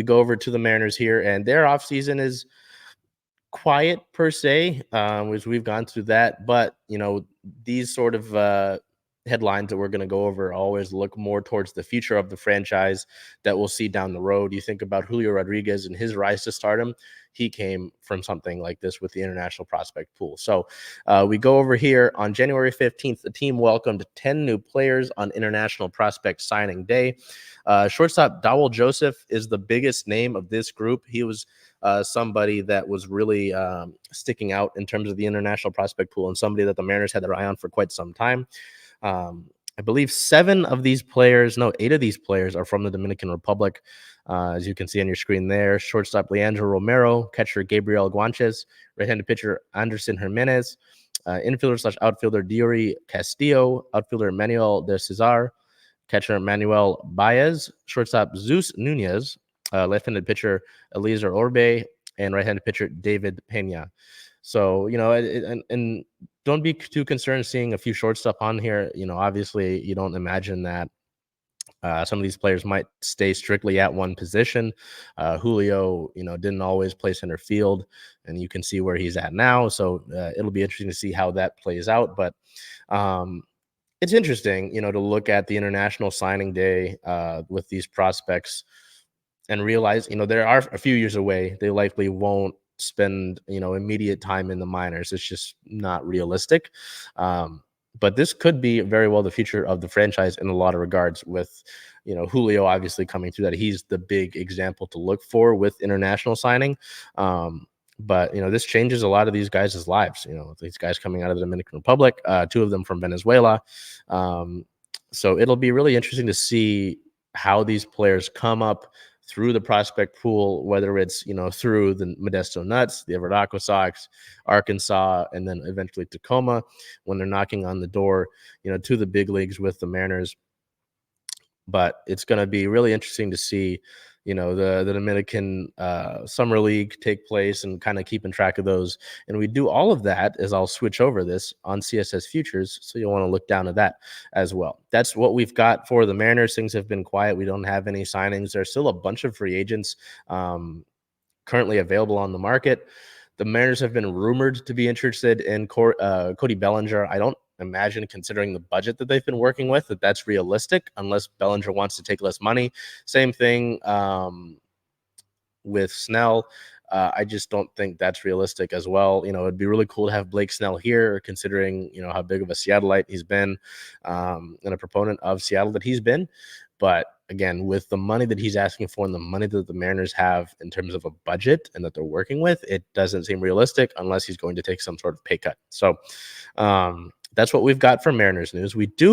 we go over to the Mariners here, and their offseason is quiet per se, which we've gone through that. But, these sort of headlines that we're going to go over always look more towards the future of the franchise that we'll see down the road. You think about Julio Rodriguez and his rise to stardom. He came from something like this with the international prospect pool. So we go over here on January 15th. The team welcomed 10 new players on International Prospect Signing Day. Shortstop Dowell Joseph is the biggest name of this group. He was somebody that was really sticking out in terms of the international prospect pool, and somebody that the Mariners had their eye on for quite some time. I believe 8 of these players are from the Dominican Republic. As you can see on your screen there, shortstop Leandro Romero, catcher Gabriel Guanches, right-handed pitcher Anderson Jimenez, infielder/outfielder Diori Castillo, outfielder Manuel de Cesar, catcher Manuel Baez, shortstop Zeus Nunez, left-handed pitcher Eliezer Orbe, and right-handed pitcher David Pena. So, and don't be too concerned seeing a few shortstop on here. Obviously, you don't imagine that some of these players might stay strictly at one position. Julio, didn't always play center field, and you can see where he's at now. So it'll be interesting to see how that plays out. But it's interesting, to look at the International Signing Day with these prospects and realize, there are a few years away. They likely won't spend, immediate time in the minors. It's just not realistic. But this could be very well the future of the franchise in a lot of regards with, Julio obviously coming through that. He's the big example to look for with international signing. But, this changes a lot of these guys' lives, these guys coming out of the Dominican Republic, 2 of them from Venezuela. So it'll be really interesting to see how these players come up through the prospect pool, whether it's, through the Modesto Nuts, the Everett Aqua Sox, Arkansas, and then eventually Tacoma when they're knocking on the door, to the big leagues with the Mariners. But it's going to be really interesting to see, the Dominican Summer League take place and kind of keeping track of those. And we do all of that as I'll switch over this on CSS Futures. So you'll want to look down at that as well. That's what we've got for the Mariners. Things have been quiet. We don't have any signings. There's still a bunch of free agents currently available on the market. The Mariners have been rumored to be interested in Cody Bellinger. I don't imagine, considering the budget that they've been working with, that's realistic unless Bellinger wants to take less money. Same thing with Snell. I just don't think that's realistic as well. It'd be really cool to have Blake Snell here, considering, how big of a Seattleite he's been and a proponent of Seattle that he's been. But again, with the money that he's asking for and the money that the Mariners have in terms of a budget and that they're working with, it doesn't seem realistic unless he's going to take some sort of pay cut. So that's what we've got for Mariners news. We do